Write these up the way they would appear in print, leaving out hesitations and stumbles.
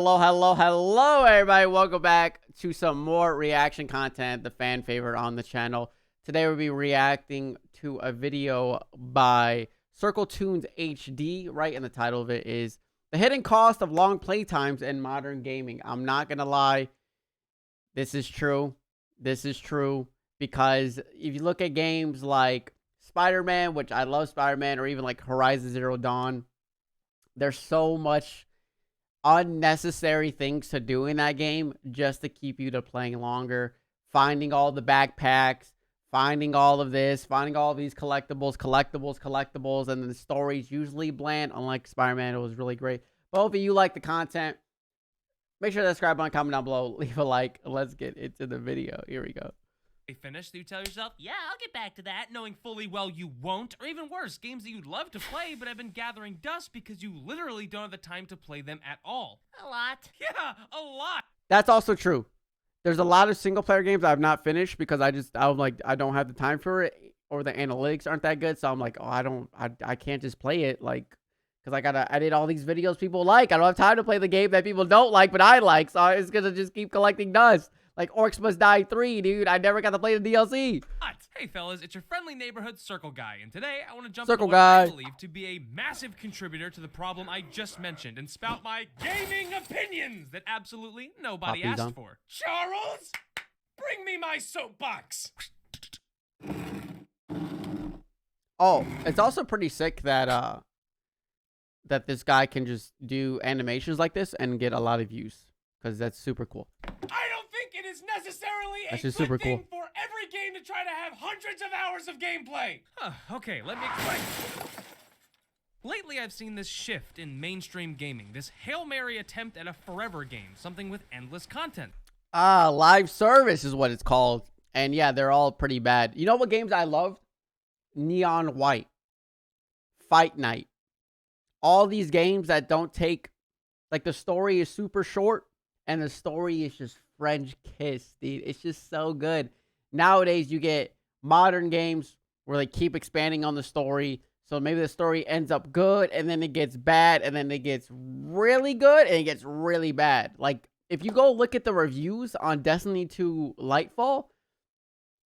Hello, everybody. Welcome back to some more reaction content, the fan favorite on the channel. Today, we'll be reacting to a video by CircleToonsHD. Right in the title of it is The Hidden Cost of Long Playtimes in Modern Gaming. I'm not going to lie. This is true. This is true because if you look at games like Spider-Man, which I love Spider-Man, or even like Horizon Zero Dawn, there's so much unnecessary things to do in that game just to keep you to playing longer. Finding all the backpacks, finding all of this, finding all of these collectibles, and then the story's usually bland. Unlike Spider-Man, it was really great. But hopefully you like the content. Make sure to subscribe button, comment down below, leave a like. Let's get into the video. Here we go. Finished, you tell yourself, yeah, I'll get back to that, knowing fully well you won't, or even worse, games that you'd love to play but have been gathering dust because you literally don't have the time to play them at all. A lot. Yeah, a lot. That's also true. There's a lot of single player games I've not finished because I don't have the time for it, or the analytics aren't that good. So I'm like, oh, I can't just play it, like, because I gotta edit all these videos people like. I don't have time to play the game that people don't like but I like, so it's gonna just keep collecting dust. Like Orcs Must Die 3, dude. I never got to play the DLC. Hey, fellas, it's your friendly neighborhood Circle Guy, and today I want to jump Circle into what Guy. I believe to be a massive contributor to the problem I just mentioned and spout my gaming opinions that absolutely nobody asked for. Charles, bring me my soapbox. Oh, it's also pretty sick that that this guy can just do animations like this and get a lot of views, because that's super cool. I don't think it is necessarily a That's just good super thing cool. for every game to try to have hundreds of hours of gameplay. Okay, let me explain. Lately, I've seen this shift in mainstream gaming, this Hail Mary attempt at a forever game, something with endless content. Live service is what it's called. And yeah, they're all pretty bad. You know what games I love? Neon White, Fight Night. All these games that don't take, like, the story is super short and the story is just French kiss, dude. It's just so good. Nowadays, you get modern games where they keep expanding on the story. So maybe the story ends up good and then it gets bad and then it gets really good and it gets really bad. Like, if you go look at the reviews on Destiny 2 Lightfall,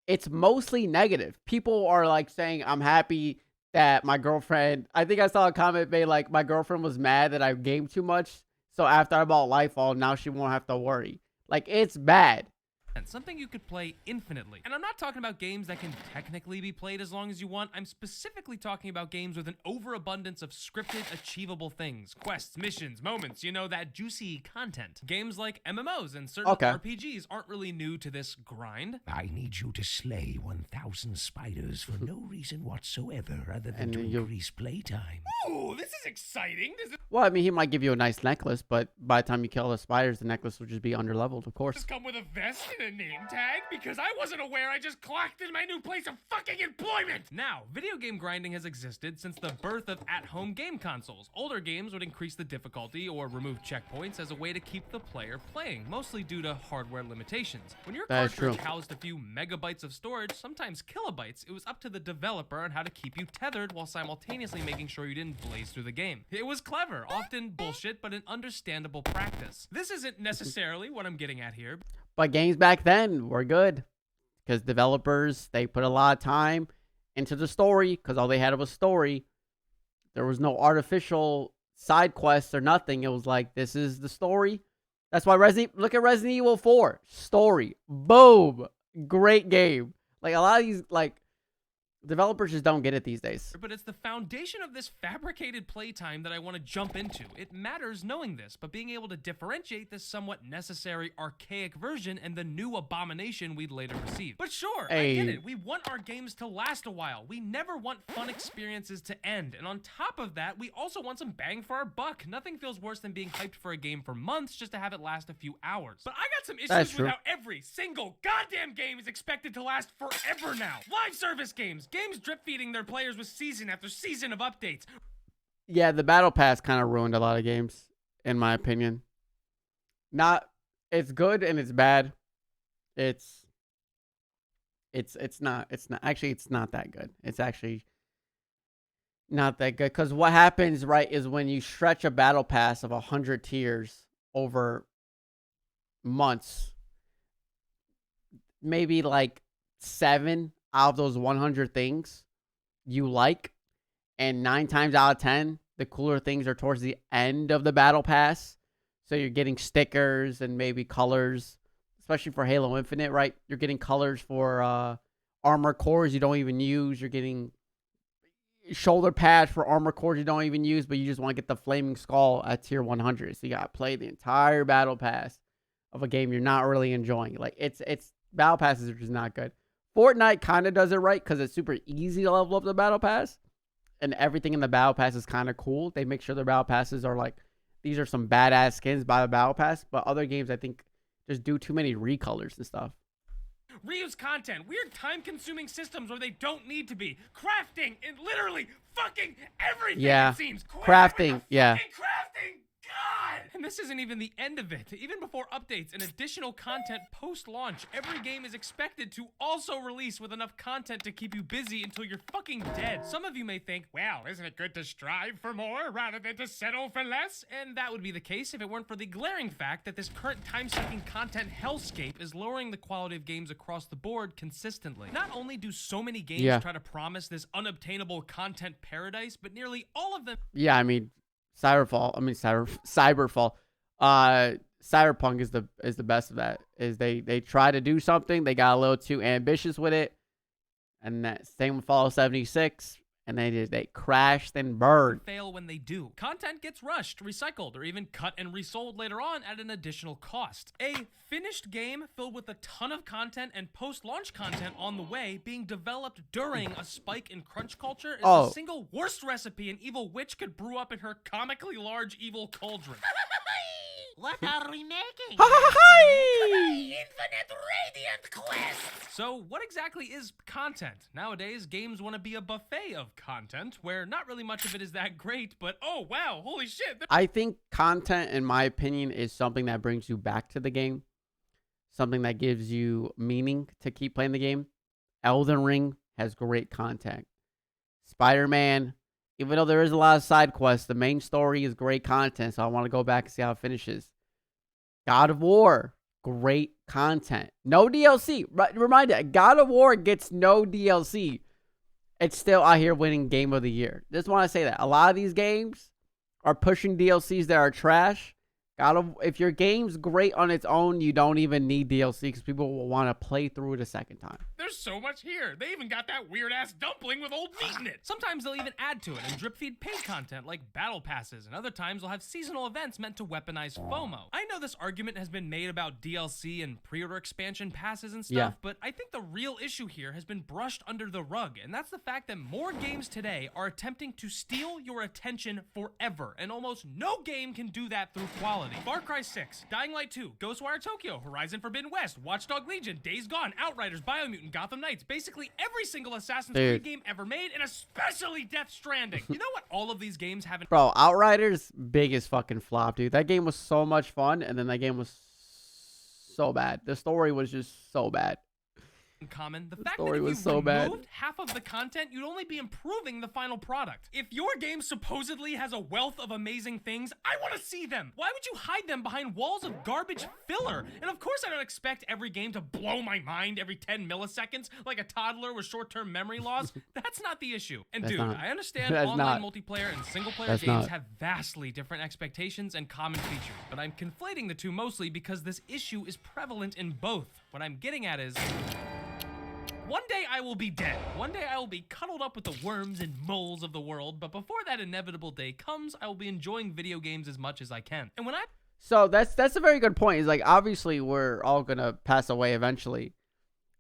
it's mostly negative. People are like saying, I'm happy that my girlfriend, I think I saw a comment made like, my girlfriend was mad that I gamed too much. So after I bought Lightfall, now she won't have to worry. Like, it's bad. And something you could play infinitely. And I'm not talking about games that can technically be played as long as you want. I'm specifically talking about games with an overabundance of scripted, achievable things. Quests, missions, moments, you know, that juicy content. Games like MMOs and certain RPGs aren't really new to this grind. I need you to slay 1,000 spiders for no reason whatsoever other than to increase playtime. Ooh, this is exciting. Well, I mean, he might give you a nice necklace, but by the time you kill the spiders, the necklace will just be underleveled, of course. Does this come with a vest and a name tag? Because I wasn't aware I just clocked in my new place of fucking employment! Now, video game grinding has existed since the birth of at-home game consoles. Older games would increase the difficulty or remove checkpoints as a way to keep the player playing, mostly due to hardware limitations. When your cartridge housed a few megabytes of storage, sometimes kilobytes, it was up to the developer on how to keep you tethered while simultaneously making sure you didn't blaze through the game. It was clever, often bullshit, but an understandable practice. This isn't necessarily what I'm getting at here. But games back then were good because developers, they put a lot of time into the story because all they had was story. There was no artificial side quests or nothing. It was like, this is the story. That's why look at Resident Evil 4. Story. Boom. Great game. Like, a lot of these, like, developers just don't get it these days. But it's the foundation of this fabricated playtime that I want to jump into. It matters knowing this, but being able to differentiate this somewhat necessary, archaic version and the new abomination we'd later receive. But sure, I get it. We want our games to last a while. We never want fun experiences to end. And on top of that, we also want some bang for our buck. Nothing feels worse than being hyped for a game for months just to have it last a few hours. But I got some issues with how every single goddamn game is expected to last forever now. Live service games drip feeding their players with season after season of updates. Yeah, the battle pass kind of ruined a lot of games, in my opinion. It's good and it's bad. It's not that good. It's actually not that good, because what happens, right, is when you stretch a battle pass of 100 tiers over months, maybe like 7 out of those 100 things you like, and 9 times out of 10, the cooler things are towards the end of the battle pass. So you're getting stickers and maybe colors, especially for Halo Infinite, right? You're getting colors for armor cores you don't even use. You're getting shoulder pads for armor cores you don't even use, but you just want to get the flaming skull at tier 100. So you got to play the entire battle pass of a game you're not really enjoying. Like, it's battle passes are just not good. Fortnite kind of does it right because it's super easy to level up the battle pass, and everything in the battle pass is kind of cool. They make sure their battle passes are like, these are some badass skins by the battle pass, but other games I think just do too many recolors and stuff. Reuse content, weird time-consuming systems where they don't need to be, crafting, and literally fucking everything. Yeah, it seems. crafting, yeah. Crafting, God! And this isn't even the end of it. Even before updates and additional content post-launch, every game is expected to also release with enough content to keep you busy until you're fucking dead. Some of you may think, well, isn't it good to strive for more rather than to settle for less? And that would be the case if it weren't for the glaring fact that this current time-sucking content hellscape is lowering the quality of games across the board consistently. Not only do so many games try to promise this unobtainable content paradise, but nearly all of them... Yeah, I mean, Cyberpunk is the best of that. Is they try to do something, they got a little too ambitious with it, and that same with Fallout 76, and they crashed and burned. Fail when they do. Content gets rushed, recycled, or even cut and resold later on at an additional cost. A finished game filled with a ton of content and post-launch content on the way being developed during a spike in crunch culture is the single worst recipe an evil witch could brew up in her comically large evil cauldron. What are we making? Infinite Radiant Quest! So what exactly is content? Nowadays, games want to be a buffet of content, where not really much of it is that great, but oh wow, holy shit. I think content, in my opinion, is something that brings you back to the game. Something that gives you meaning to keep playing the game. Elden Ring has great content. Spider-Man, even though there is a lot of side quests, the main story is great content, so I want to go back and see how it finishes. God of War, great content. No DLC. Remind you, God of War gets no DLC. It's still out here winning Game of the Year. Just want to say that. A lot of these games are pushing DLCs that are trash. If your game's great on its own, you don't even need DLC because people will want to play through it a second time. There's so much here. They even got that weird-ass dumpling with old meat in it. Sometimes they'll even add to it and drip-feed paid content like battle passes, and other times they'll have seasonal events meant to weaponize FOMO. I know this argument has been made about DLC and pre-order expansion passes and stuff, but I think the real issue here has been brushed under the rug, and that's the fact that more games today are attempting to steal your attention forever, and almost no game can do that through quality. Far Cry 6, Dying Light 2, Ghostwire Tokyo, Horizon Forbidden West, Watch Dogs Legion, Days Gone, Outriders, Biomutant, Gotham Knights, basically every single Assassin's Creed game ever made, and especially Death Stranding. You know what all of these games have in... Bro, Outriders, biggest fucking flop, dude. That game was so much fun, and then that game was so bad. The story was just so bad. Common. The fact that if you removed half of the content, you'd only be improving the final product. If your game supposedly has a wealth of amazing things, I want to see them. Why would you hide them behind walls of garbage filler? And of course I don't expect every game to blow my mind every 10 milliseconds like a toddler with short-term memory loss. That's not the issue. And dude, I understand online multiplayer and single-player games have vastly different expectations and common features, but I'm conflating the two mostly because this issue is prevalent in both. What I'm getting at is... one day I will be dead. One day I will be cuddled up with the worms and moles of the world. But before that inevitable day comes, I will be enjoying video games as much as I can. And when So that's a very good point. It's like, obviously we're all gonna pass away eventually.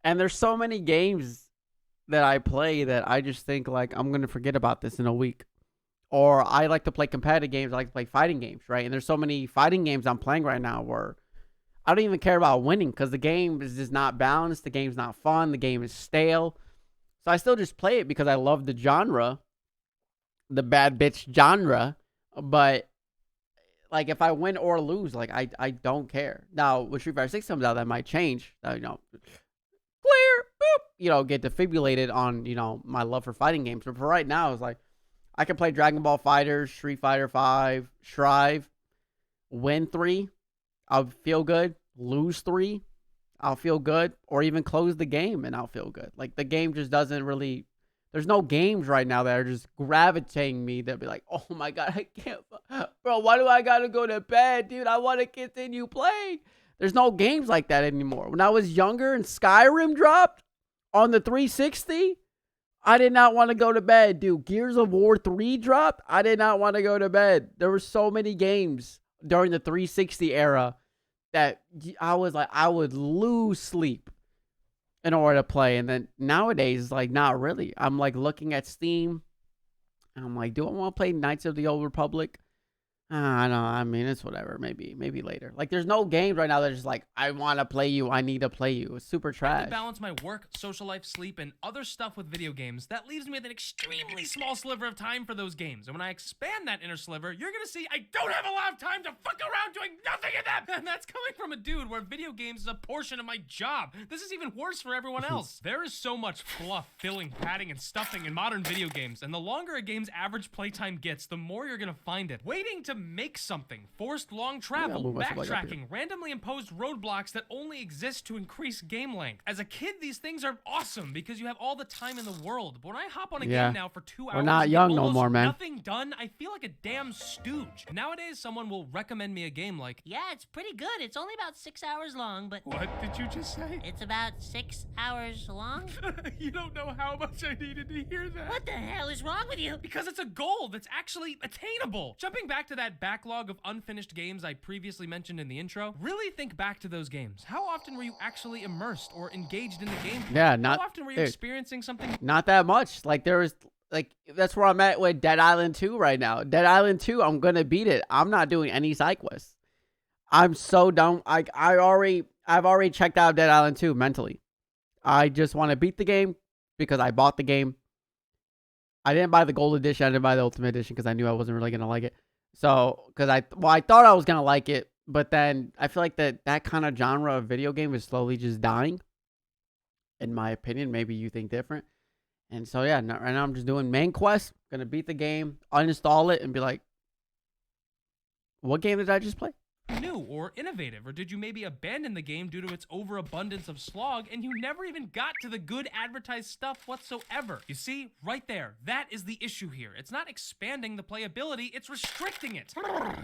And there's so many games that I play that I just think like, I'm gonna forget about this in a week. Or I like to play competitive games. I like to play fighting games, right? And there's so many fighting games I'm playing right now where I don't even care about winning because the game is just not balanced. The game's not fun. The game is stale. So I still just play it because I love the genre, the bad bitch genre. But like if I win or lose, like I don't care. Now when Street Fighter 6 comes out, that might change. You know, clear, boop. You know, get defibrillated on my love for fighting games. But for right now, it's like I can play Dragon Ball FighterZ, Street Fighter 5, Strive, win 3. I'll feel good. Lose 3, I'll feel good. Or even close the game and I'll feel good. Like, the game just doesn't really... There's no games right now that are just gravitating me that be like, oh my God, I can't... Bro, why do I gotta go to bed, dude? I want to continue playing. There's no games like that anymore. When I was younger and Skyrim dropped on the 360, I did not want to go to bed, dude. Gears of War 3 dropped. I did not want to go to bed. There were so many games during the 360 era that I was like, I would lose sleep in order to play. And then nowadays, like, not really. I'm like looking at Steam and I'm like, do I want to play Knights of the Old Republic? I know. I mean, it's whatever. Maybe later. Like, there's no games right now that are just like, I want to play you. I need to play you. It's super trash. I have to balance my work, social life, sleep, and other stuff with video games. That leaves me with an extremely small sliver of time for those games. And when I expand that inner sliver, you're going to see I don't have a lot of time to fuck around doing nothing in them. And that's coming from a dude where video games is a portion of my job. This is even worse for everyone else. There is so much fluff, filling, padding, and stuffing in modern video games. And the longer a game's average playtime gets, the more you're going to find it. Waiting to make something, forced long travel, backtracking, randomly imposed roadblocks that only exist to increase game length. As a kid, these things are awesome because you have all the time in the world. But when I hop on a game now for 2 hours, we're not young no more, man. Nothing done, I feel like a damn stooge. Nowadays, someone will recommend me a game like, Yeah, it's pretty good. It's only about 6 hours long, but... What did you just say? It's about 6 hours long? You don't know how much I needed to hear that. What the hell is wrong with you? Because it's a goal that's actually attainable. Jumping back to that backlog of unfinished games I previously mentioned in the intro, really think back to those games. How often were you actually immersed or engaged in the game? Yeah, not... How often were you experiencing something? Not that much. Like, there was... Like, that's where I'm at with Dead Island 2 right now. Dead Island 2, I'm going to beat it. I'm not doing any side quests. I'm so done. I've already checked out Dead Island 2 mentally. I just want to beat the game because I bought the game. I didn't buy the gold edition. I didn't buy the ultimate edition because I knew I wasn't really going to like it. So, because I thought I was going to like it, but then I feel like that kind of genre of video game is slowly just dying. In my opinion, maybe you think different. And so, yeah, right now I'm just doing main quest, going to beat the game, uninstall it, and be like, what game did I just play? New or innovative, or did you maybe abandon the game due to its overabundance of slog and you never even got to the good advertised stuff whatsoever? You see, right there, that is the issue here. It's not expanding the playability, it's restricting it.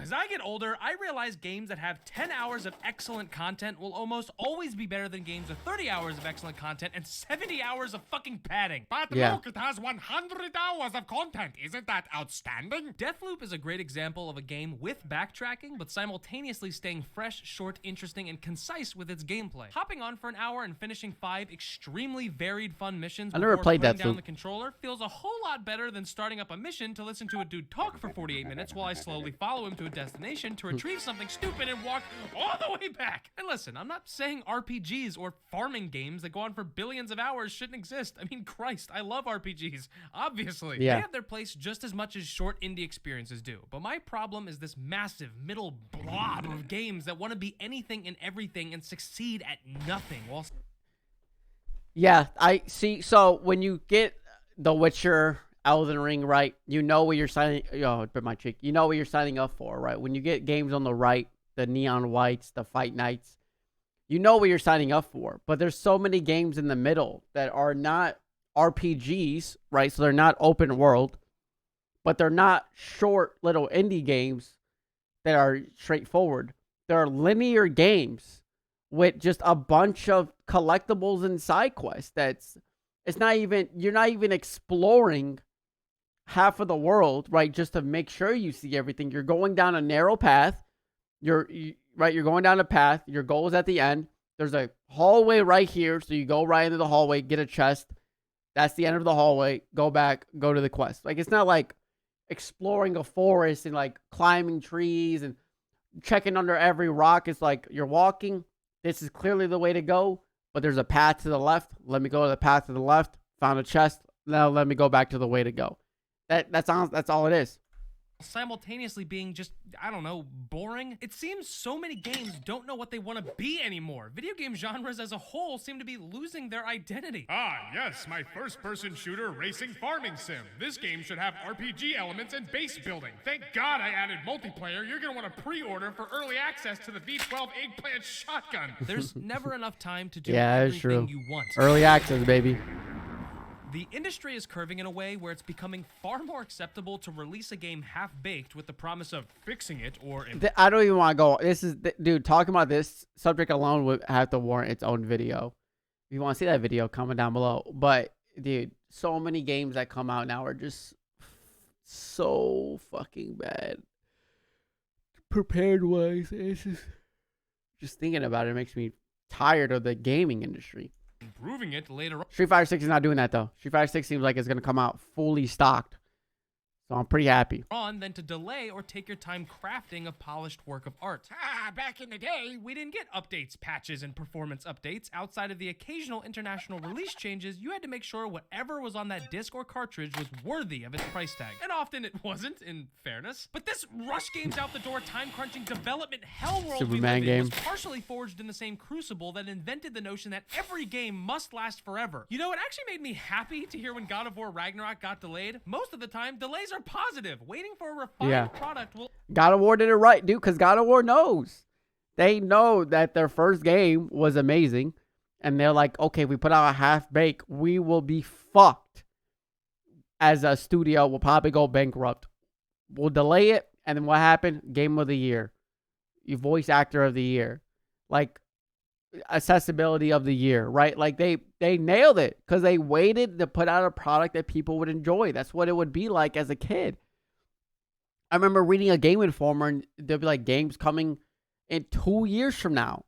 As I get older, I realize games that have 10 hours of excellent content will almost always be better than games with 30 hours of excellent content and 70 hours of fucking padding. But look, it has 100 hours of content. Isn't that outstanding? Deathloop is a great example of a game with backtracking, but simultaneously staying fresh, short, interesting, and concise with its gameplay. Hopping on for an hour and finishing 5 extremely varied fun missions I never played putting Deathloop. down the controller feels a whole lot better than starting up a mission to listen to a dude talk for 48 minutes while I slowly follow him to a destination to retrieve something stupid and walk all the way back. And listen, I'm not saying RPGs or farming games that go on for billions of hours shouldn't exist. I mean, Christ, I love RPGs, obviously. Yeah. They have their place just as much as short indie experiences do. But my problem is this massive middle blob of games that want to be anything and everything and succeed at nothing while... Yeah, I see. So when you get The Witcher, Elden Ring, right, you know what you're signing... Oh, it bit my cheek. You know what you're signing up for, right? When you get games on the right, the Neon Whites, the Fight Nights, you know what you're signing up for. But there's so many games in the middle that are not RPGs, right? So they're not open world, but they're not short little indie games that are straightforward. There are linear games with just a bunch of collectibles and side quests. You're not even exploring half of the world, right? Just to make sure you see everything. You're going down a narrow path. You're going down a path. Your goal is at the end. There's a hallway right here. So you go right into the hallway, get a chest. That's the end of the hallway. Go back, go to the quest. Like, it's not like exploring a forest and like climbing trees and checking under every rock. It's like you're walking. This is clearly the way to go, but there's a path to the left. Let me go to the path to the left. Found a chest. Now let me go back to the way to go. That's all it is. simultaneously being just, I don't know, boring. It seems so many games don't know what they want to be anymore. Video game genres as a whole seem to be losing their identity. Ah, yes, my first-person shooter racing farming sim. This game should have RPG elements and base building. Thank God I added multiplayer. You're gonna want to pre-order for early access to the V12 eggplant shotgun. There's never enough time to do Yeah, that's everything true. you want. Early access, baby. The industry is curving in a way where it's becoming far more acceptable to release a game half-baked with the promise of fixing it or... I don't even want to go. This is, dude, talking about this subject alone would have to warrant its own video. If you want to see that video, comment down below. But, dude, so many games that come out now are just so fucking bad. Prepared-wise, it's just thinking about it makes me tired of the gaming industry. improving it later on. Street Fighter 6 is not doing that, though. Street Fighter 6 seems like it's going to come out fully stocked. So I'm pretty happy. Than to delay or take your time crafting a polished work of art. Back in the day, We didn't get updates, patches, and performance updates. Outside of the occasional international release changes, you had to make sure whatever was on that disc or cartridge was worthy of its price tag. And often it wasn't, in fairness. But this rush games out the door, time-crunching development hellworld we Superman live in was game. partially forged in the same crucible that invented the notion that every game must last forever. You know, it actually made me happy to hear when God of War Ragnarok got delayed. Most of the time, delays are positive. Waiting for a refined product will... God of War did it right, dude, because God of War knows. They know that their first game was amazing. And they're like, okay, we put out a half-bake. We will be fucked. As a studio, we'll probably go bankrupt. We'll delay it. And then what happened? Game of the year. Your voice actor of the year. Like, accessibility of the year, right? Like, they nailed it. Because they waited to put out a product that people would enjoy. That's what it would be like as a kid. I remember reading a Game Informer, and there'll be like games coming in 2 years from now.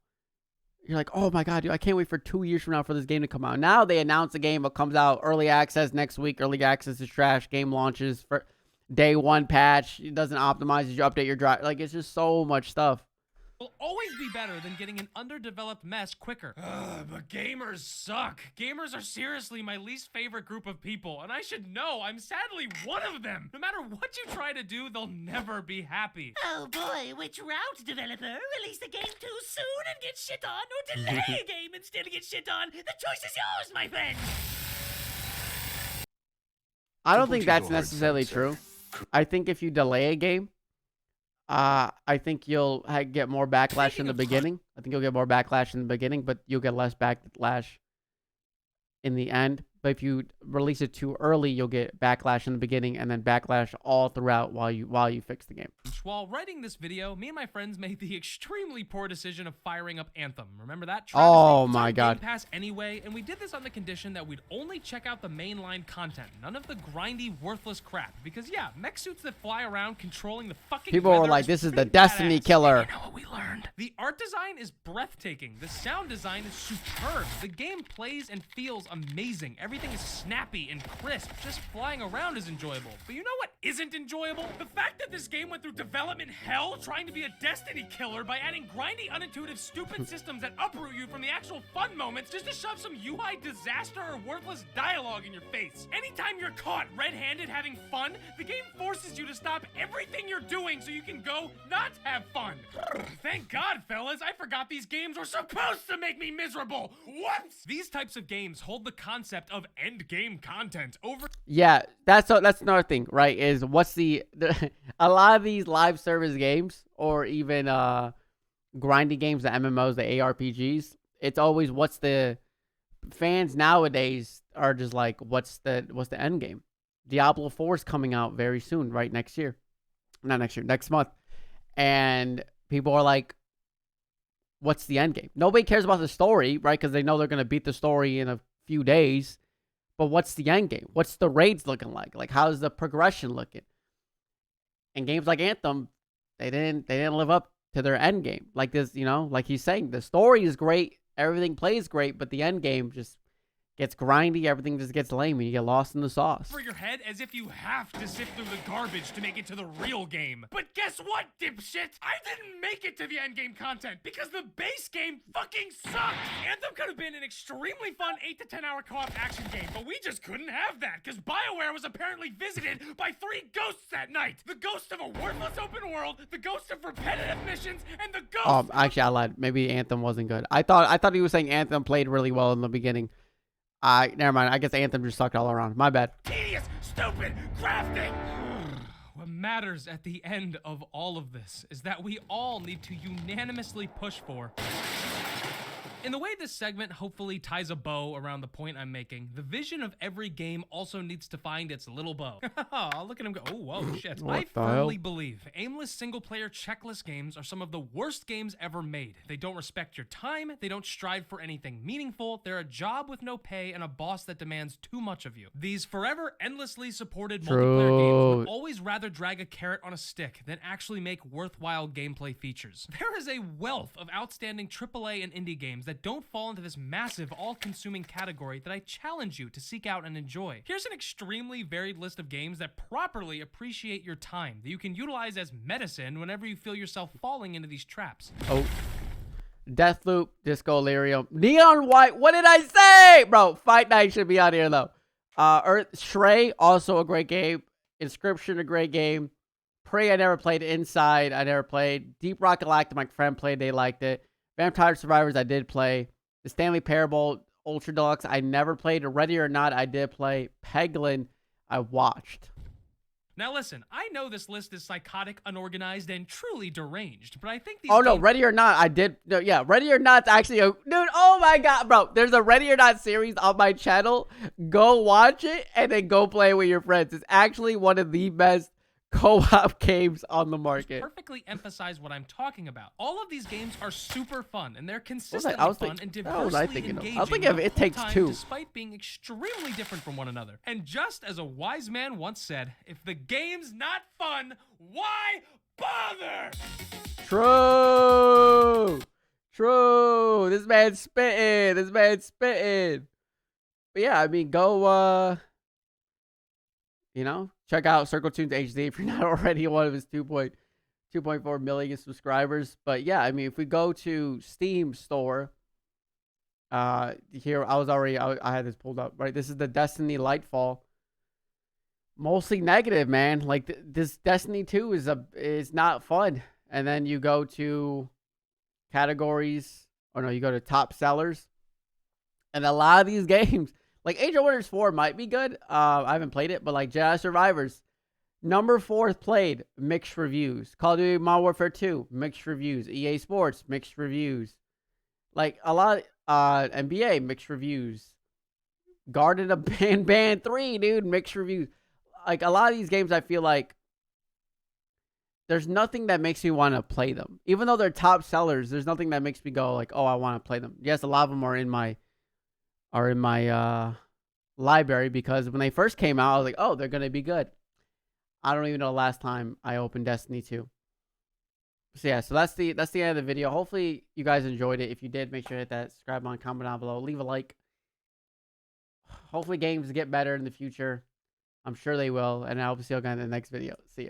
You're like, oh my God, dude, I can't wait for 2 years from now for this game to come out. Now they announce a game that comes out early access next week. Early access is trash. Game launches for day one patch. It doesn't optimize as you update your drive. Like, it's just so much stuff. will always be better than getting an underdeveloped mess quicker. But gamers suck. Gamers are seriously my least favorite group of people, and I should know I'm sadly one of them. No matter what you try to do, they'll never be happy. Oh boy, which route, developer? Release the game too soon and get shit on, or delay a game and still get shit on? The choice is yours, my friend. I don't think that's necessarily true. I think if you delay a game, I think you'll get more backlash in the beginning. I think you'll get more backlash in the beginning, but you'll get less backlash in the end. But if you release it too early, you'll get backlash in the beginning and then backlash all throughout while you fix the game. While writing this video, me and my friends made the extremely poor decision of firing up Anthem. Remember that? Oh It's my on God. Game Pass anyway, and we did this on the condition that we'd only check out the mainline content, none of the grindy, worthless crap. Because yeah, mech suits that fly around controlling the fucking People were weather like, is "This is the pretty Destiny badass." killer." You know what we learned? The art design is breathtaking. The sound design is superb. The game plays and feels amazing. Everything is snappy and crisp. Just flying around is enjoyable. But you know what isn't enjoyable? The fact that this game went through development hell trying to be a Destiny killer by adding grindy, unintuitive, stupid systems that uproot you from the actual fun moments just to shove some UI disaster or worthless dialogue in your face. Anytime you're caught red-handed having fun, the game forces you to stop everything you're doing so you can go not have fun. Thank God, fellas, I forgot these games were supposed to make me miserable. Whoops! These types of games hold the concept of end game content over... Yeah, that's another thing, right? Is what's the a lot of these live service games or even grindy games, the MMOs, the ARPGs. It's always what's the fans nowadays are just like what's the end game? Diablo 4 is coming out very soon, right? Next year, not next year, next month, and people are like, what's the end game? Nobody cares about the story, right? Because they know they're gonna beat the story in a few days. But what's the end game? What's the raids looking like? Like, how's the progression looking? And games like Anthem, they didn't live up to their end game. Like this, you know, like he's saying, the story is great, everything plays great, but the end game just gets grindy, everything just gets lame, and you get lost in the sauce. For your head as if you have to sift through the garbage to make it to the real game. But guess what, dipshit? I didn't make it to the endgame content because the base game fucking sucked. Anthem could have been an extremely fun 8 to 10 hour co-op action game, but we just couldn't have that because BioWare was apparently visited by 3 ghosts that night. The ghost of a worthless open world, the ghost of repetitive missions, and the ghost Actually, I lied. Maybe Anthem wasn't good. I thought he was saying Anthem played really well in the beginning. Never mind. I guess Anthem just sucked all around. My bad. tedious, stupid crafting. What matters at the end of all of this is that we all need to unanimously push for. In the way this segment hopefully ties a bow around the point I'm making, the vision of every game also needs to find its little bow. Look at him go. Oh, whoa, shit. I firmly believe aimless single-player checklist games are some of the worst games ever made. They don't respect your time, they don't strive for anything meaningful, they're a job with no pay and a boss that demands too much of you. These forever endlessly supported multiplayer games would always rather drag a carrot on a stick than actually make worthwhile gameplay features. There is a wealth of outstanding AAA and indie games that don't fall into this massive, all-consuming category that I challenge you to seek out and enjoy. Here's an extremely varied list of games that properly appreciate your time, that you can utilize as medicine whenever you feel yourself falling into these traps. Oh. Deathloop, Disco Elysium, Neon White. What did I say? Bro, Fight Night should be on here, though. Stray, also a great game. Inscription, a great game. Prey, I never played. Inside, I never played. Deep Rock Galactic, my friend played. They liked it. Vampire Survivors, I did play. The Stanley Parable Ultra Deluxe, I never played. Ready or Not, I did play. Peglin, I watched. Now listen, I know this list is psychotic, unorganized, and truly deranged, but I think these no, Ready or Not, I did. No, yeah, Ready or Not's actually a... Dude, oh my God, bro. There's a Ready or Not series on my channel. Go watch it, and then go play with your friends. It's actually one of the best co-op games on the market. Perfectly emphasize what I'm talking about. All of these games are super fun, and they're consistently fun and diversely engaging. I was thinking of It Takes Two, despite being extremely different from one another. And just as a wise man once said, if the game's not fun, why bother? True. This man's spitting. But yeah, I mean, go check out CircleToonsHD if you're not already one of his 2.4 million subscribers. But yeah, I mean, if we go to Steam store, here I had this pulled up, right? This is the Destiny Lightfall. Mostly negative, man. Like this Destiny 2 is not fun. And then you go to categories, you go to top sellers, and a lot of these games. Like, Age of Wonders 4 might be good. I haven't played it, but like Jedi Survivors, number 4 played, mixed reviews. Call of Duty Modern Warfare 2, mixed reviews. EA Sports, mixed reviews. Like, a lot, NBA, mixed reviews. Garden of Band 3, dude, mixed reviews. Like, a lot of these games, I feel like there's nothing that makes me want to play them. Even though they're top sellers, there's nothing that makes me go like, oh, I want to play them. Yes, a lot of them are in my library because when they first came out, I was like, oh, they're going to be good. I don't even know the last time I opened Destiny 2. So yeah, so that's the end of the video. Hopefully you guys enjoyed it. If you did, make sure to hit that subscribe button, comment down below, leave a like. Hopefully games get better in the future. I'm sure they will. And I hope to see you guys in the next video. See ya.